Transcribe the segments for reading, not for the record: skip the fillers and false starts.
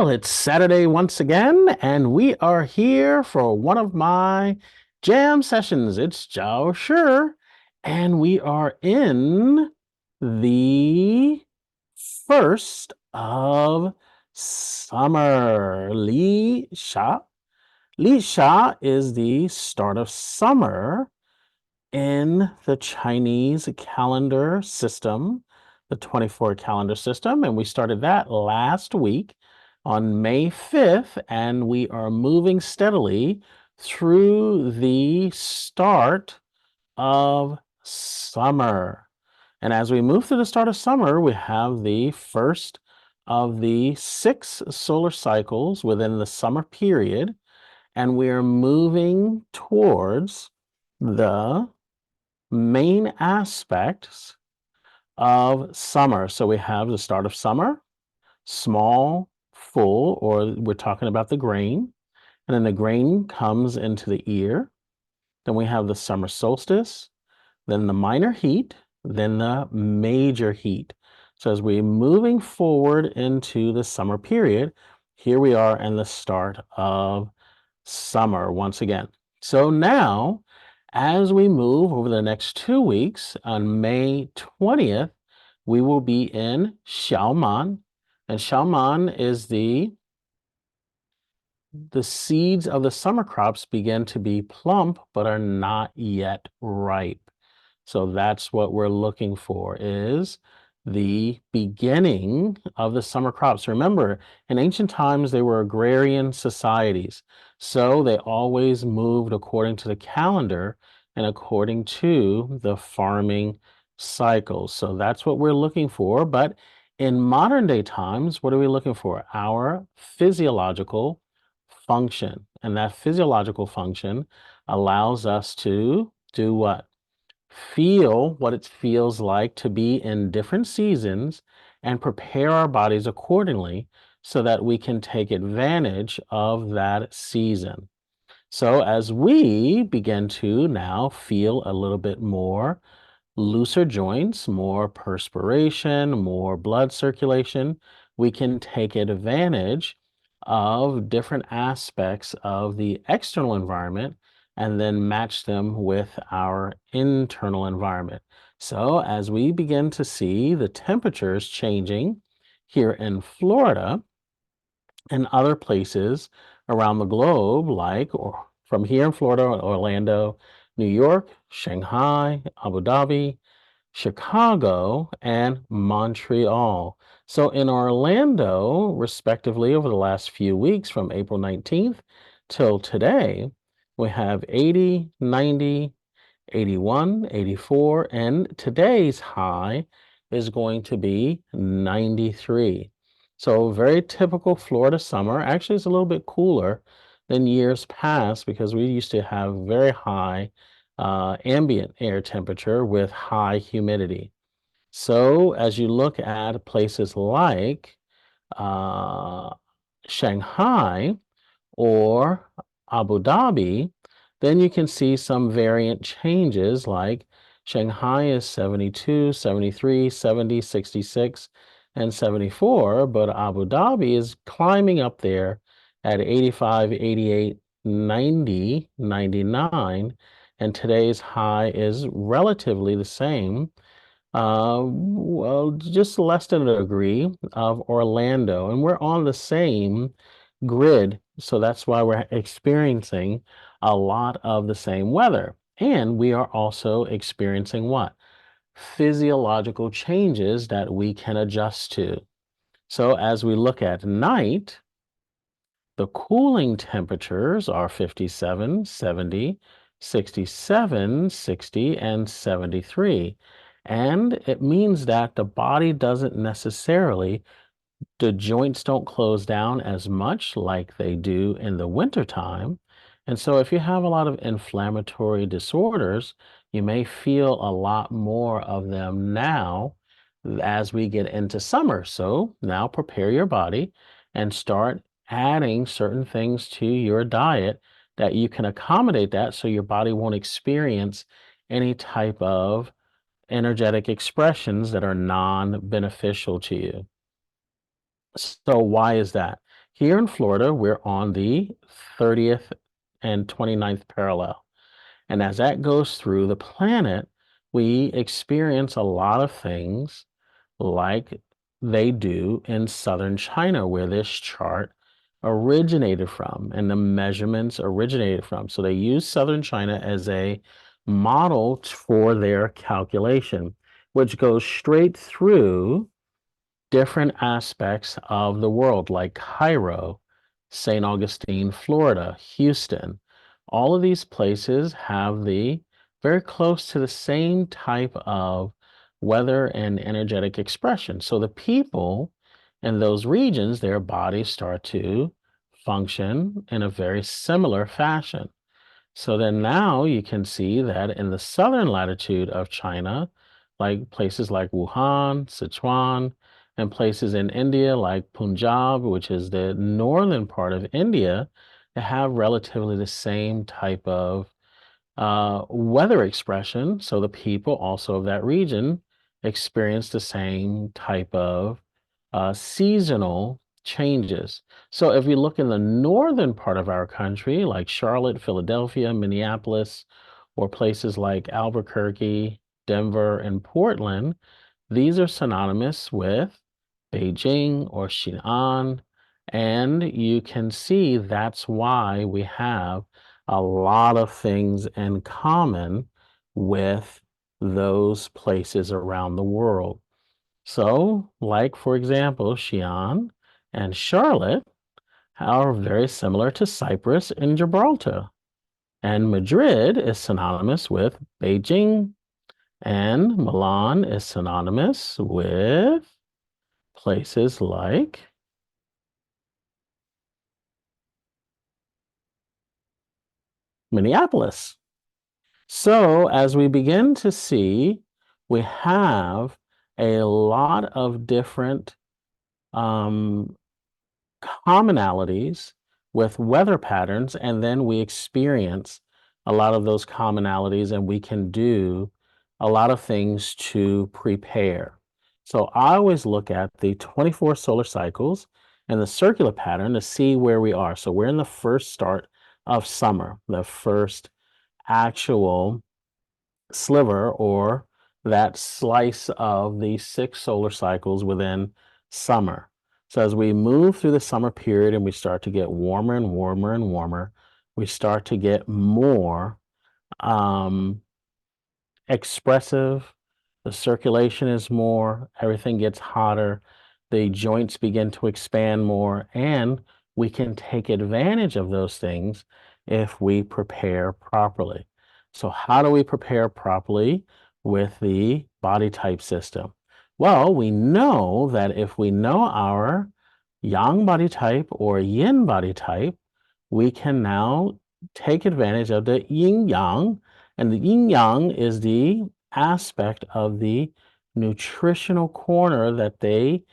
Well, it's Saturday once again, and we are here for one of my jam sessions. It's Jiao, sure, and we are in the first of summer. Lì Xia. Lì Xia is the start of summer in the Chinese calendar system, the 24 calendar system, and we started that last week on May 5th, and we are moving steadily through the start of summer. And as we move through the start of summer, we have the first of the 6 solar cycles within the summer period, and we are moving towards the main aspects of summer. So we have the start of summer, small, full, or we're talking about the grain, and then the grain comes into the ear. Then we have the summer solstice, then the minor heat, then the major heat. So as we're moving forward into the summer period, here we are in the start of summer once again. So now, as we move over the next 2 weeks, on May 20th, we will be in Xiaoman. And Xiaoman is the seeds of the summer crops begin to be plump, but are not yet ripe. So that's what we're looking for, is the beginning of the summer crops. Remember, in ancient times, they were agrarian societies. So they always moved according to the calendar and according to the farming cycles. So that's what we're looking for. But in modern day times, what are we looking for? Our physiological function. And that physiological function allows us to do what? Feel what it feels like to be in different seasons and prepare our bodies accordingly so that we can take advantage of that season. So as we begin to now feel a little bit more looser joints, more perspiration, more blood circulation, we can take advantage of different aspects of the external environment and then match them with our internal environment. So as we begin to see the temperatures changing here in Florida and other places around the globe, like or from here in Florida, Orlando, New York, Shanghai, Abu Dhabi, Chicago, and Montreal. So in Orlando, respectively, over the last few weeks from April 19th till today, we have 80, 90, 81, 84, and today's high is going to be 93. So very typical Florida summer. Actually, it's a little bit cooler than years past because we used to have very high ambient air temperature with high humidity. So as you look at places like uh, Shanghai or Abu Dhabi, then you can see some variant changes like Shanghai is 72, 73, 70, 66, and 74, but Abu Dhabi is climbing up there at 85, 88, 90, 99, and today's high is relatively the same, well, just less than a degree of Orlando, and we're on the same grid. So that's why we're experiencing a lot of the same weather. And we are also experiencing what? Physiological changes that we can adjust to. So as we look at night, the cooling temperatures are 57, 70, 67, 60, and 73. And it means that the body doesn't necessarily, the joints don't close down as much like they do in the wintertime. And so if you have a lot of inflammatory disorders, you may feel a lot more of them now as we get into summer. So now prepare your body and start adding certain things to your diet that you can accommodate that so your body won't experience any type of energetic expressions that are non-beneficial to you. So why is that? Here in Florida, we're on the 30th and 29th parallel. And as that goes through the planet, we experience a lot of things like they do in southern China, where this chart originated from and the measurements originated from. So they use southern China as a model for their calculation, which goes straight through different aspects of the world, like Cairo, St. Augustine, Florida, Houston. All of these places have the very close to the same type of weather and energetic expression. So the people in those regions, their bodies start to function in a very similar fashion. So then now you can see that in the southern latitude of China, like places like Wuhan, Sichuan, and places in India like Punjab, which is the northern part of India, they have relatively the same type of weather expression. So the people also of that region experience the same type of seasonal changes. So if we look in the northern part of our country, like Charlotte, Philadelphia, Minneapolis, or places like Albuquerque, Denver, and Portland, these are synonymous with Beijing or Xi'an. And you can see that's why we have a lot of things in common with those places around the world. So, like for example, Xi'an and Charlotte are very similar to Cyprus and Gibraltar. And Madrid is synonymous with Beijing, and Milan is synonymous with places like Minneapolis. So, as we begin to see, we have a lot of different um, commonalities with weather patterns, and then we experience a lot of those commonalities, and we can do a lot of things to prepare. So I always look at the 24 solar cycles and the circular pattern to see where we are. So we're in the first start of summer, the first actual sliver or that slice of the 6 solar cycles within summer. So as we move through the summer period and we start to get warmer and warmer and warmer, we start to get more um, expressive. The circulation is more, everything gets hotter, the joints begin to expand more, and we can take advantage of those things if we prepare properly. So, how do we prepare properly with the body type system? Well, we know that if we know our yang body type or yin body type, we can now take advantage of the yin yang, and the yin yang is the aspect of the nutritional corner that they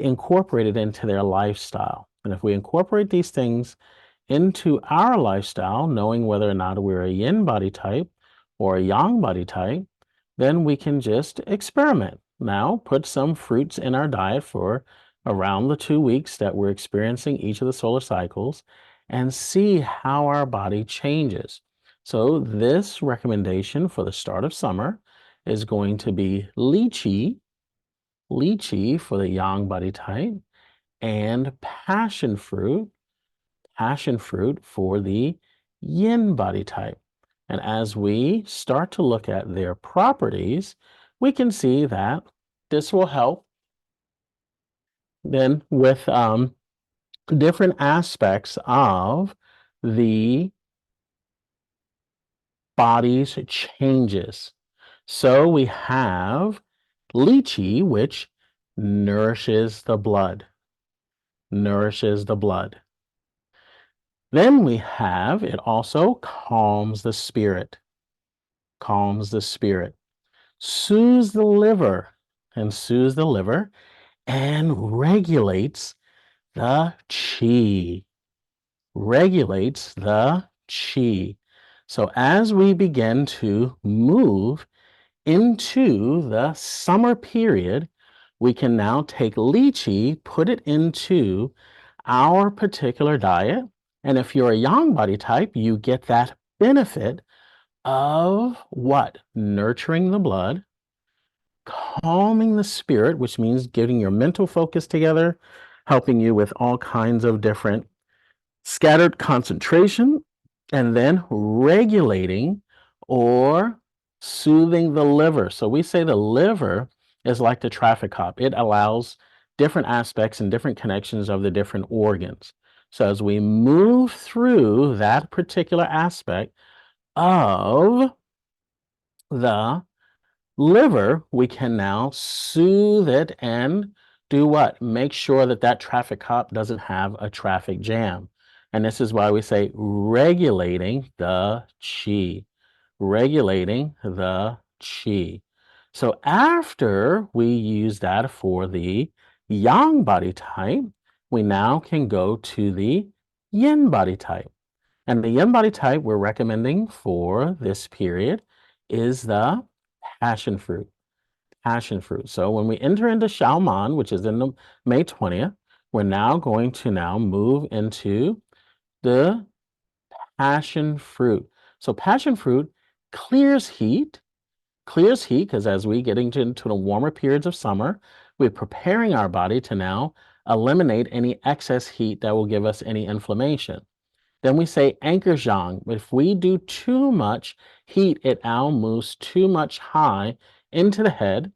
incorporated into their lifestyle. And if we incorporate these things into our lifestyle, knowing whether or not we're a yin body type or a yang body type, then we can just experiment. Now, put some fruits in our diet for around the 2 weeks that we're experiencing each of the solar cycles and see how our body changes. So, this recommendation for the start of summer is going to be lychee for the yang body type, and passion fruit for the yin body type. And as we start to look at their properties, we can see that this will help then with different aspects of the body's changes. So we have lychee, which nourishes the blood, nourishes the blood. Then we have it also calms the spirit, calms the spirit, soothes the liver, and soothes the liver and regulates the chi, regulates the chi. So as we begin to move into the summer period, we can now take lychee, put it into our particular diet. And if you're a yang body type, you get that benefit of what? Nurturing the blood, calming the spirit, which means getting your mental focus together, helping you with all kinds of different scattered concentration, and then regulating or soothing the liver. So we say the liver is like the traffic cop. It allows different aspects and different connections of the different organs. So as we move through that particular aspect of the liver, we can now soothe it and do what? Make sure that that traffic cop doesn't have a traffic jam. And this is why we say regulating the qi, regulating the qi. So after we use that for the yang body type, we now can go to the yin body type. And the yin body type we're recommending for this period is the passion fruit. Passion fruit. So when we enter into Xiaoman, which is in the May 20th, we're now going to move into the passion fruit. So passion fruit clears heat because as we get into the warmer periods of summer, we're preparing our body to now eliminate any excess heat that will give us any inflammation. Then we say anchor zhang. If we do too much heat, it now moves too much high into the head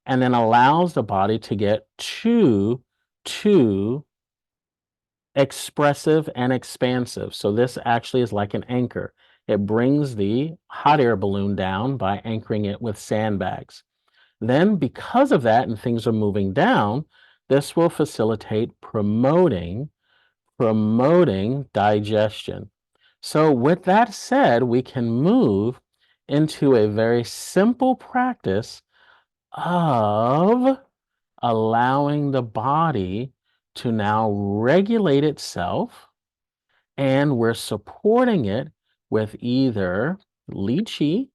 and then allows the body to get too expressive and expansive. So this actually is like an anchor. It brings the hot air balloon down by anchoring it with sandbags. Then because of that and things are moving down, this will facilitate promoting digestion. So with that said, we can move into a very simple practice of allowing the body to now regulate itself, and we're supporting it with either lychee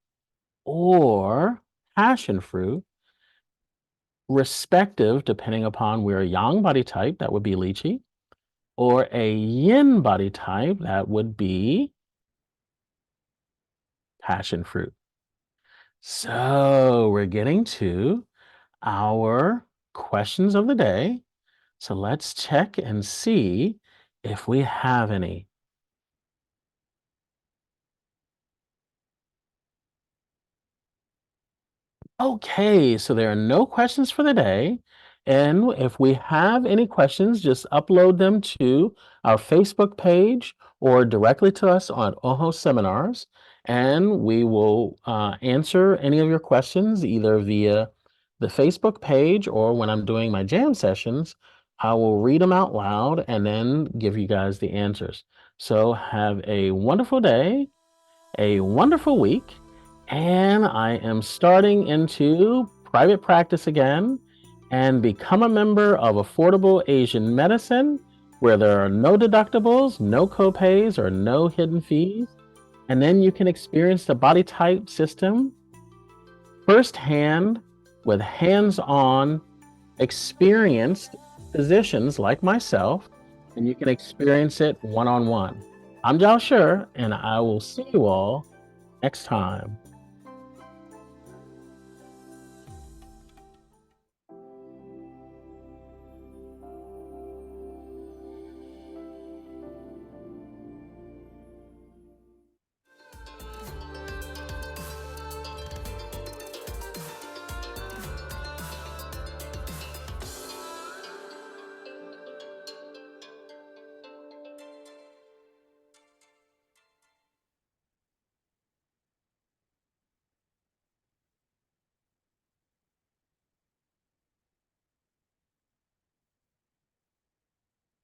or passion fruit, respective, depending upon we're a yang body type, that would be lychee, or a yin body type, that would be passion fruit. So we're getting to our questions of the day. So let's check and see if we have any. Okay, so there are no questions for the day. And if we have any questions, just upload them to our Facebook page or directly to us on OHO Seminars. And we will answer any of your questions either via the Facebook page or when I'm doing my jam sessions, I will read them out loud and then give you guys the answers. So have a wonderful day, a wonderful week, and I am starting into private practice again and become a member of Affordable Asian Medicine, where there are no deductibles, no copays, or no hidden fees. And then you can experience the body type system firsthand with hands-on experienced physicians like myself, and you can experience it one-on-one. I'm Jiao, and I will see you all next time.